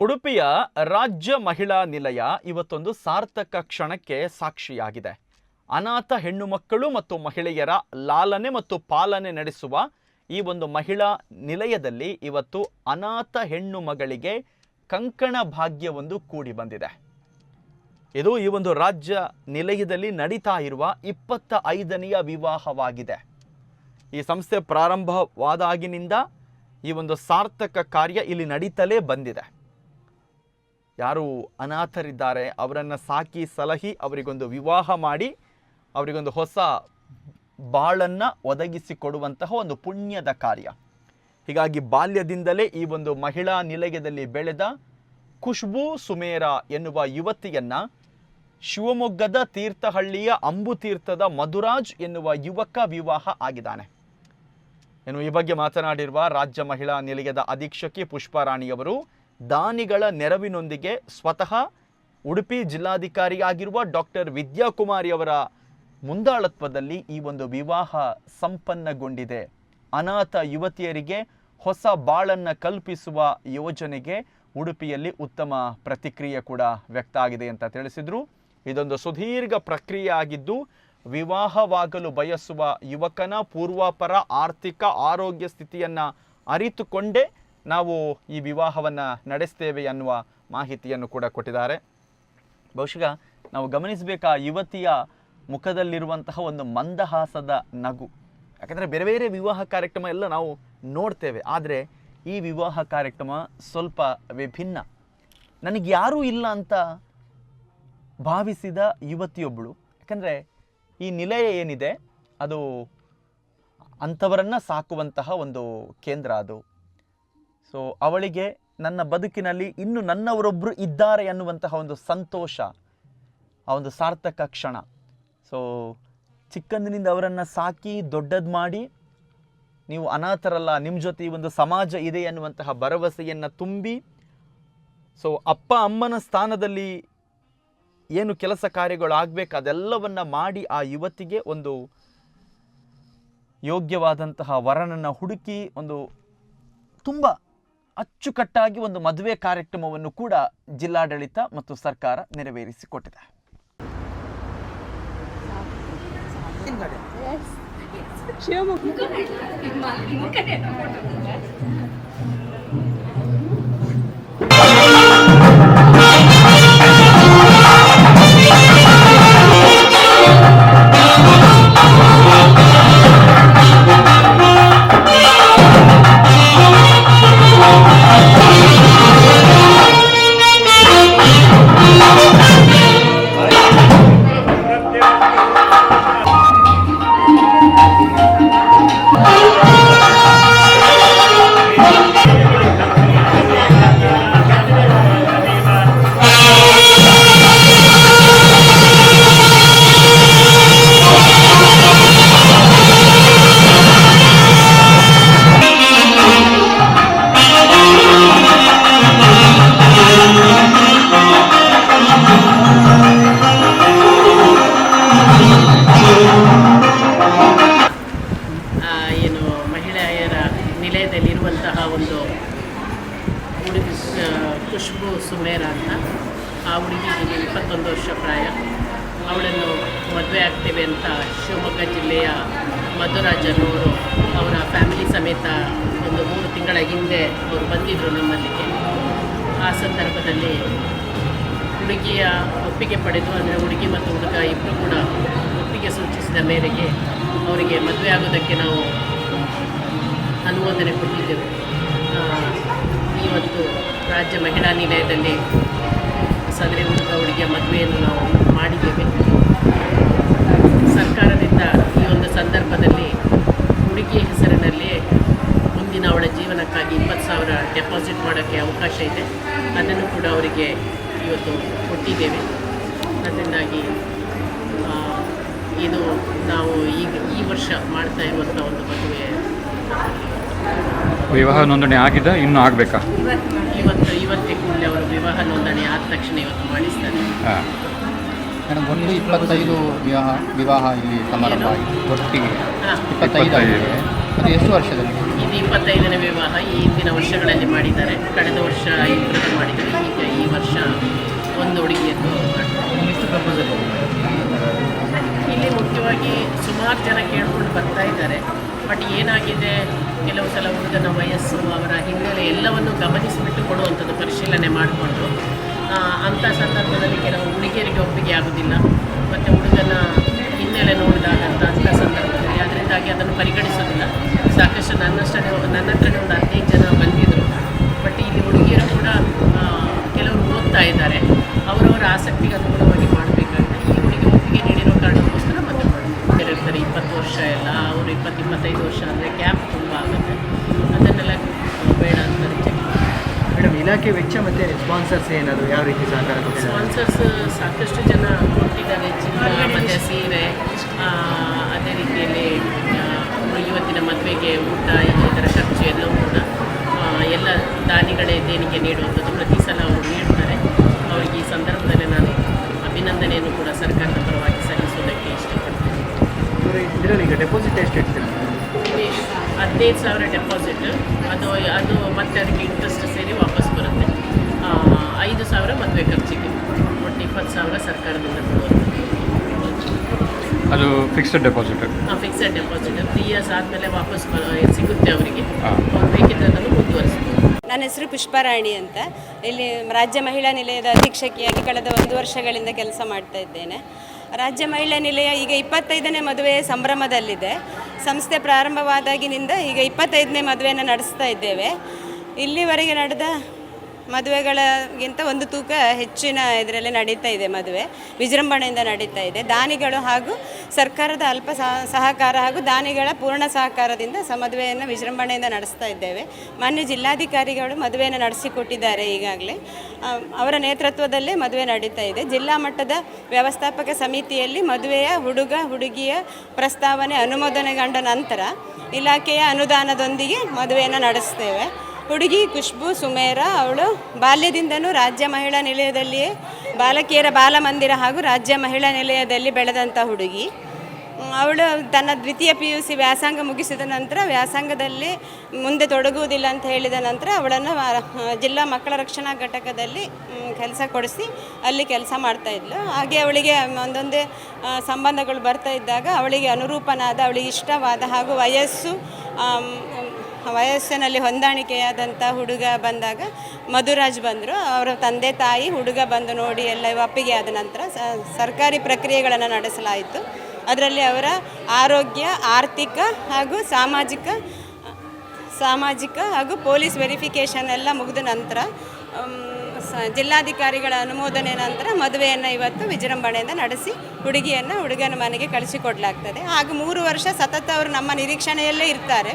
ಉಡುಪಿಯ ರಾಜ್ಯ ಮಹಿಳಾ ನಿಲಯ ಇವತ್ತೊಂದು ಸಾರ್ಥಕ ಕ್ಷಣಕ್ಕೆ ಸಾಕ್ಷಿಯಾಗಿದೆ. ಅನಾಥ ಹೆಣ್ಣು ಮಕ್ಕಳು ಮತ್ತು ಮಹಿಳೆಯರ ಲಾಲನೆ ಮತ್ತು ಪಾಲನೆ ನಡೆಸುವ ಈ ಒಂದು ಮಹಿಳಾ ನಿಲಯದಲ್ಲಿ ಇವತ್ತು ಅನಾಥ ಹೆಣ್ಣು ಮಗಳಿಗೆ ಕಂಕಣ ಭಾಗ್ಯವೊಂದು ಕೂಡಿ ಬಂದಿದೆ. ಇದು ಈ ಒಂದು ರಾಜ್ಯ ನಿಲಯದಲ್ಲಿ ನಡೀತಾ ಇರುವ 25ನೆಯ ವಿವಾಹವಾಗಿದೆ. ಈ ಸಂಸ್ಥೆ ಪ್ರಾರಂಭವಾದಾಗಿನಿಂದ ಈ ಒಂದು ಸಾರ್ಥಕ ಕಾರ್ಯ ಇಲ್ಲಿ ನಡೀತಲೇ ಬಂದಿದೆ. ಯಾರು ಅನಾಥರಿದ್ದಾರೆ ಅವರನ್ನು ಸಾಕಿ ಸಲಹಿ ಅವರಿಗೊಂದು ವಿವಾಹ ಮಾಡಿ ಅವರಿಗೊಂದು ಹೊಸ ಬಾಳನ್ನು ಒದಗಿಸಿಕೊಡುವಂತಹ ಒಂದು ಪುಣ್ಯದ ಕಾರ್ಯ. ಹೀಗಾಗಿ ಬಾಲ್ಯದಿಂದಲೇ ಈ ಒಂದು ಮಹಿಳಾ ನಿಲಯದಲ್ಲಿ ಬೆಳೆದ ಖುಷ್ಬೂ ಸುಮೇರಾ ಎನ್ನುವ ಯುವತಿಯನ್ನು ಶಿವಮೊಗ್ಗದ ತೀರ್ಥಹಳ್ಳಿಯ ಅಂಬುತೀರ್ಥದ ಮಧುರಾಜ್ ಎನ್ನುವ ಯುವಕ ವಿವಾಹ ಆಗಿದ್ದಾನೆ. ಇನ್ನು ಈ ಬಗ್ಗೆ ಮಾತನಾಡಿರುವ ರಾಜ್ಯ ಮಹಿಳಾ ನಿಲಯದ ಅಧೀಕ್ಷಕಿ ಪುಷ್ಪರಾಣಿಯವರು ದಾನಿಗಳ ನೆರವಿನೊಂದಿಗೆ ಸ್ವತಃ ಉಡುಪಿ ಜಿಲ್ಲಾಧಿಕಾರಿಯಾಗಿರುವ ಡಾಕ್ಟರ್ ವಿದ್ಯಾಕುಮಾರಿ ಅವರ ಮುಂದಾಳತ್ವದಲ್ಲಿ ಈ ಒಂದು ವಿವಾಹ ಸಂಪನ್ನಗೊಂಡಿದೆ. ಅನಾಥ ಯುವತಿಯರಿಗೆ ಹೊಸ ಬಾಳನ್ನು ಕಲ್ಪಿಸುವ ಯೋಜನೆಗೆ ಉಡುಪಿಯಲ್ಲಿ ಉತ್ತಮ ಪ್ರತಿಕ್ರಿಯೆ ಕೂಡ ವ್ಯಕ್ತ ಆಗಿದೆ ಅಂತ ತಿಳಿಸಿದರು. ಇದೊಂದು ಸುದೀರ್ಘ ಪ್ರಕ್ರಿಯೆ ಆಗಿದ್ದು ವಿವಾಹವಾಗಲು ಬಯಸುವ ಯುವಕನ ಪೂರ್ವಾಪರ ಆರ್ಥಿಕ ಆರೋಗ್ಯ ಸ್ಥಿತಿಯನ್ನು ಅರಿತುಕೊಂಡೇ ನಾವು ಈ ವಿವಾಹವನ್ನು ನಡೆಸ್ತೇವೆ ಅನ್ನುವ ಮಾಹಿತಿಯನ್ನು ಕೂಡ ಕೊಟ್ಟಿದ್ದಾರೆ. ಬಹುಶಃ ನಾವು ಗಮನಿಸಬೇಕಾ ಯುವತಿಯ ಮುಖದಲ್ಲಿರುವಂತಹ ಒಂದು ಮಂದಹಾಸದ ನಗು. ಯಾಕಂದರೆ ಬೇರೆ ಬೇರೆ ವಿವಾಹ ಕಾರ್ಯಕ್ರಮ ಎಲ್ಲ ನಾವು ನೋಡ್ತೇವೆ, ಆದರೆ ಈ ವಿವಾಹ ಕಾರ್ಯಕ್ರಮ ಸ್ವಲ್ಪ ವಿಭಿನ್ನ. ನನಗೆ ಯಾರೂ ಇಲ್ಲ ಅಂತ ಭಾವಿಸಿದ ಯುವತಿಯೊಬ್ಬಳು. ಯಾಕಂದರೆ ಈ ನಿಲಯ ಏನಿದೆ ಅದು ಅಂಥವರನ್ನು ಸಾಕುವಂತಹ ಒಂದು ಕೇಂದ್ರ ಅದು. ಸೊ ಅವಳಿಗೆ ನನ್ನ ಬದುಕಿನಲ್ಲಿ ಇನ್ನು ನನ್ನವರೊಬ್ಬರು ಇದ್ದಾರೆ ಅನ್ನುವಂತಹ ಒಂದು ಸಂತೋಷ, ಆ ಒಂದು ಸಾರ್ಥಕ ಕ್ಷಣ. ಸೊ ಚಿಕ್ಕಂದಿನಿಂದ ಅವರನ್ನು ಸಾಕಿ ದೊಡ್ಡದು ಮಾಡಿ ನೀವು ಅನಾಥರಲ್ಲ, ನಿಮ್ಮ ಜೊತೆ ಈ ಒಂದು ಸಮಾಜ ಇದೆ ಅನ್ನುವಂತಹ ಭರವಸೆಯನ್ನು ತುಂಬಿ, ಸೊ ಅಪ್ಪ ಅಮ್ಮನ ಸ್ಥಾನದಲ್ಲಿ ಏನು ಕೆಲಸ ಕಾರ್ಯಗಳು ಆಗಬೇಕು ಅದೆಲ್ಲವನ್ನು ಮಾಡಿ ಆ ಯುವತಿಗೆ ಒಂದು ಯೋಗ್ಯವಾದಂತಹ ವರನನ್ನು ಹುಡುಕಿ ಒಂದು ತುಂಬ ಅಚ್ಚುಕಟ್ಟಾಗಿ ಒಂದು ಮದುವೆ ಕಾರ್ಯಕ್ರಮವನ್ನು ಕೂಡ ಜಿಲ್ಲಾಡಳಿತ ಮತ್ತು ಸರ್ಕಾರ ನೆರವೇರಿಸಿಕೊಟ್ಟಿದೆ. ನಿಲಯದಲ್ಲಿರುವಂತಹ ಒಂದು ಹುಡುಗಿ ಖುಷ್ಬೂ ಸುಮೇರಾ ಅಂತ, ಆ ಹುಡುಗಿಗೆ 21 ವರ್ಷ ಪ್ರಾಯ. ಅವಳನ್ನು ಮದುವೆ ಆಗ್ತೇವೆ ಅಂತ ಶಿವಮೊಗ್ಗ ಜಿಲ್ಲೆಯ ಮಧುರಾಜ್ ಅನ್ನೋರು ಅವರ ಫ್ಯಾಮಿಲಿ ಸಮೇತ ಒಂದು 3 ತಿಂಗಳ ಹಿಂದೆ ಅವರು ಬಂದಿದ್ದರು ನಮ್ಮಲ್ಲಿಗೆ. ಆ ಸಂದರ್ಭದಲ್ಲಿ ಹುಡುಗಿಯ ಒಪ್ಪಿಗೆ ಪಡೆದು, ಅಂದರೆ ಹುಡುಗಿ ಮತ್ತು ಹುಡುಗ ಇಬ್ಬರು ಕೂಡ ಒಪ್ಪಿಗೆ ಸೂಚಿಸಿದ ಮೇರೆಗೆ ಅವರಿಗೆ ಮದುವೆ ಆಗೋದಕ್ಕೆ ನಾವು ಅನುಮೋದನೆ ಕೊಟ್ಟಿದ್ದೆವು. ಇವತ್ತು ರಾಜ್ಯ ಮಹಿಳಾ ನಿಲಯದಲ್ಲಿ ಸದರಿ ಹುಡುಗ ಹುಡುಗಿಯ ಮದುವೆಯನ್ನು ನಾವು ಮಾಡಿದ್ದೇವೆ. ಸರ್ಕಾರದಿಂದ ಈ ಒಂದು ಸಂದರ್ಭದಲ್ಲಿ ಹುಡುಗಿಯ ಹೆಸರಿನಲ್ಲಿ ಮುಂದಿನ ಅವಳ ಜೀವನಕ್ಕಾಗಿ 20,000 ಡೆಪಾಸಿಟ್ ಮಾಡೋಕ್ಕೆ ಅವಕಾಶ ಇದೆ. ಅದನ್ನು ಕೂಡ ಅವರಿಗೆ ಇವತ್ತು ಕೊಟ್ಟಿದ್ದೇವೆ. ಅದರಿಂದಾಗಿ ಇದು ನಾವು ಈ ವರ್ಷ ಮಾಡ್ತಾ ಇರುವಂಥ ಒಂದು ಮದುವೆ. ವಿವಾಹ ನೋಂದಣಿ ಆಗಿದೆ, ಇನ್ನೂ ಆಗಬೇಕಾ? ಇವತ್ತೇ ಕೂಡಲೇ ಅವರು ವಿವಾಹ ನೋಂದಣಿ ಆದ ತಕ್ಷಣ ಇವತ್ತು ಮಾಡಿಸ್ತಾರೆ. ಮೇಡಮ್, ಒಂದು 25 ವಿವಾಹ ಇಲ್ಲಿ ಸಮಾರಂಭ ಒಟ್ಟಿಗೆ 25 ಅದು ಎಷ್ಟು ವರ್ಷದಲ್ಲಿ? ಇದು 25ನೇ ವಿವಾಹ ಈ ಹಿಂದಿನ ವರ್ಷಗಳಲ್ಲಿ ಮಾಡಿದ್ದಾರೆ. ಕಳೆದ ವರ್ಷ 5 ಮಾಡಿದ್ದಾರೆ. ಸುಮಾರು ಜನ ಕೇಳ್ಕೊಂಡು ಬರ್ತಾ ಇದ್ದಾರೆ. ಬಟ್ ಏನಾಗಿದೆ, ಕೆಲವು ಸಲ ಹುಡುಗನ ವಯಸ್ಸು, ಅವರ ಹಿನ್ನೆಲೆ ಎಲ್ಲವನ್ನು ಗಮನಿಸಿಬಿಟ್ಟು ಕೊಡುವಂಥದ್ದು ಪರಿಶೀಲನೆ ಮಾಡಿಕೊಂಡು, ಅಂಥ ಸಂದರ್ಭದಲ್ಲಿ ಕೆಲವು ಹುಡುಗಿಯರಿಗೆ ಒಪ್ಪಿಗೆ ಆಗೋದಿಲ್ಲ. ಮತ್ತು ಹುಡುಗನ ಹಿನ್ನೆಲೆ ನೋಡಿದಾಗ ಅಂಥ ಸಂದರ್ಭದಲ್ಲಿ ಅದರಿಂದಾಗಿ ಅದನ್ನು ಪರಿಗಣಿಸೋದಿಲ್ಲ. ಸಾಕಷ್ಟು ನನ್ನ ಹತ್ರನೇ ಒಂದು 15 ಜನ ಬಂದಿದ್ದರು. ಬಟ್ ಇಲ್ಲಿ ಹುಡುಗಿಯರು ಕೂಡ ಕೆಲವರು ಓದ್ತಾ ಇದ್ದಾರೆ. ಅವರವರ ಆಸಕ್ತಿಗೆ ಅನುಗುಣವಾಗಿ ಮಾಡಬೇಕಾಗಿದೆ. ಈ ಹುಡುಗಿ ಒಪ್ಪಿಗೆ ನೀಡಿರೋ ಕಾರಣಕ್ಕೋಸ್ಕರ ಮತ್ತೆ ಇರ್ತಾರೆ. 20 ವರ್ಷ ಎಲ್ಲ, ಅವರು 20-25 ವರ್ಷ ಅಂದರೆ ಕ್ಯಾಪ್ ತುಂಬ ಆಗುತ್ತೆ. ಅದನ್ನೆಲ್ಲ ಬೇಡ ಅಂತ ರಿಜೆಕ್ಟ್. ಮೇಡಮ್, ಇಲಾಖೆ ವೆಚ್ಚ ಮತ್ತು ಸ್ಪಾನ್ಸರ್ಸ್ ಏನಾದರೂ ಯಾವ ರೀತಿ ಸಹಕಾರ ಕೊಟ್ಟಿದ್ದಾರೆ? ಸ್ಪಾನ್ಸರ್ಸ್ ಸಾಕಷ್ಟು ಜನ ಕೊಟ್ಟಿದ್ದಾರೆ. ಚಿನ್ನ ಮತ್ತು ಸೀರೆ, ಅದೇ ರೀತಿಯಲ್ಲಿ ಇವತ್ತಿನ ಮದುವೆಗೆ ಊಟ, ಇದರ ಖರ್ಚು ಎಲ್ಲವೂ ಕೂಡ ಎಲ್ಲ ದಾನಿಗಳೇ ದೇಣಿಗೆ ನೀಡುವಂಥದ್ದು ಪ್ರತಿ ಸಲ ಅವರು ನೀಡ್ತಾರೆ. ಅವರಿಗೆ ಈ ಸಂದರ್ಭದಲ್ಲಿ ನಾನು ಅಭಿನಂದನೆಯನ್ನು ಕೂಡ ಸರ್ಕಾರದ ಪರವಾಗಿ ಸಲ್ಲಿಸೋದಕ್ಕೆ ಇಷ್ಟಪಡ್ತೇನೆ. ಇದರಲ್ಲಿ ಈಗ ಡೆಪಾಸಿಟ್ ಎಷ್ಟು ಇಡ್ತೀರಾ? 15,000 ಡೆಪಾಸಿಟ್, ಅದು ಮತ್ತೆ ಅದಕ್ಕೆ ಇಂಟ್ರೆಸ್ಟ್ ಸೇರಿ ವಾಪಸ್ ಬರುತ್ತೆ. 5,000 ಮದುವೆ ಖರ್ಚಿಗೆ, ಒಟ್ಟು 20,000 ಸರ್ಕಾರದಿಂದ ಕೊಡುವಂಥದ್ದು. ಅದು fixed deposit? Fixed deposit 3 years ಆದಮೇಲೆ ವಾಪಸ್ ಸಿಗುತ್ತೆ ಅವರಿಗೆ. ಹಾಂ. ಅವ್ರು ಬೇಕಿದ್ದರೆ ಅದನ್ನು ಮುಂದುವರಿಸ್ಬೋದು. ನನ್ನ ಹೆಸರು ಪುಷ್ಪಾರಾಣಿ ಅಂತ. ಇಲ್ಲಿ ರಾಜ್ಯ ಮಹಿಳಾ ನಿಲಯದ ಅಧೀಕ್ಷಕಿಯಾಗಿ ಕಳೆದ 1 ವರ್ಷಗಳಿಂದ ಕೆಲಸ ಮಾಡ್ತಾ ಇದ್ದೇನೆ. ರಾಜ್ಯ ಮಹಿಳಾ ನಿಲಯ ಈಗ 25ನೇ ಮದುವೆಯ ಸಂಭ್ರಮದಲ್ಲಿದೆ. ಸಂಸ್ಥೆ ಪ್ರಾರಂಭವಾದಾಗಿನಿಂದ ಈಗ 25ನೇ ಮದುವೆಯನ್ನು ನಡೆಸ್ತಾ ಇದ್ದೇವೆ. ಇಲ್ಲಿವರೆಗೆ ನಡೆದ ಮದುವೆಗಳಿಗಿಂತ ಒಂದು ತೂಕ ಹೆಚ್ಚಿನ ಇದರಲ್ಲಿ ನಡೀತಾ ಇದೆ. ಮದುವೆ ವಿಜೃಂಭಣೆಯಿಂದ ನಡೀತಾ ಇದೆ. ದಾನಿಗಳು ಹಾಗೂ ಸರ್ಕಾರದ ಅಲ್ಪ ಸಹಕಾರ ಹಾಗೂ ದಾನಿಗಳ ಪೂರ್ಣ ಸಹಕಾರದಿಂದ ಮದುವೆಯನ್ನು ವಿಜೃಂಭಣೆಯಿಂದ ನಡೆಸ್ತಾ ಇದ್ದೇವೆ. ಮಾನ್ಯ ಜಿಲ್ಲಾಧಿಕಾರಿಗಳು ಮದುವೆಯನ್ನು ನಡೆಸಿಕೊಟ್ಟಿದ್ದಾರೆ. ಈಗಾಗಲೇ ಅವರ ನೇತೃತ್ವದಲ್ಲೇ ಮದುವೆ ನಡೀತಾ ಇದೆ. ಜಿಲ್ಲಾ ಮಟ್ಟದ ವ್ಯವಸ್ಥಾಪಕ ಸಮಿತಿಯಲ್ಲಿ ಮದುವೆಯ ಹುಡುಗ ಹುಡುಗಿಯ ಪ್ರಸ್ತಾವನೆ ಅನುಮೋದನೆಗೊಂಡ ನಂತರ ಇಲಾಖೆಯ ಅನುದಾನದೊಂದಿಗೆ ಮದುವೆಯನ್ನು ನಡೆಸ್ತೇವೆ. ಹುಡುಗಿ ಖುಷ್ಬು ಸುಮೇರಾ, ಅವಳು ಬಾಲ್ಯದಿಂದನೂ ರಾಜ್ಯ ಮಹಿಳಾ ನಿಲಯದಲ್ಲಿಯೇ ಬಾಲಕಿಯರ ಬಾಲಮಂದಿರ ಹಾಗೂ ರಾಜ್ಯ ಮಹಿಳಾ ನಿಲಯದಲ್ಲಿ ಬೆಳೆದಂಥ ಹುಡುಗಿ. ಅವಳು ತನ್ನ ದ್ವಿತೀಯ PUC ವ್ಯಾಸಂಗ ಮುಗಿಸಿದ ನಂತರ ವ್ಯಾಸಂಗದಲ್ಲಿ ಮುಂದೆ ತೊಡಗುವುದಿಲ್ಲ ಅಂತ ಹೇಳಿದ ನಂತರ ಅವಳನ್ನು ಜಿಲ್ಲಾ ಮಕ್ಕಳ ರಕ್ಷಣಾ ಘಟಕದಲ್ಲಿ ಕೆಲಸ ಕೊಡಿಸಿ ಅಲ್ಲಿ ಕೆಲಸ ಮಾಡ್ತಾಯಿದ್ಲು. ಹಾಗೆ ಅವಳಿಗೆ ಒಂದೊಂದೇ ಸಂಬಂಧಗಳು ಬರ್ತಾ ಇದ್ದಾಗ ಅವಳಿಗೆ ಅನುರೂಪನಾದ, ಅವಳಿಗೆ ಇಷ್ಟವಾದ ಹಾಗೂ ವಯಸ್ಸಿನಲ್ಲಿ ಹೊಂದಾಣಿಕೆಯಾದಂಥ ಹುಡುಗ ಬಂದಾಗ ಮಧುರಾಜ್ ಬಂದರು. ಅವರ ತಂದೆ ತಾಯಿ ಹುಡುಗ ಬಂದು ನೋಡಿ ಎಲ್ಲ ಒಪ್ಪಿಗೆ ಆದ ನಂತರ ಸರ್ಕಾರಿ ಪ್ರಕ್ರಿಯೆಗಳನ್ನು ನಡೆಸಲಾಯಿತು. ಅದರಲ್ಲಿ ಅವರ ಆರೋಗ್ಯ, ಆರ್ಥಿಕ ಹಾಗೂ ಸಾಮಾಜಿಕ ಹಾಗೂ ಪೊಲೀಸ್ ವೆರಿಫಿಕೇಷನ್ ಎಲ್ಲ ಮುಗಿದ ನಂತರ ಜಿಲ್ಲಾಧಿಕಾರಿಗಳ ಅನುಮೋದನೆ ನಂತರ ಮದುವೆಯನ್ನು ಇವತ್ತು ವಿಜೃಂಭಣೆಯಿಂದ ನಡೆಸಿ ಹುಡುಗನ ಮನೆಗೆ ಕಳಿಸಿಕೊಡಲಾಗ್ತದೆ. ಹಾಗೂ 3 ವರ್ಷ ಸತತ ಅವರು ನಮ್ಮ ನಿರೀಕ್ಷಣೆಯಲ್ಲೇ ಇರ್ತಾರೆ.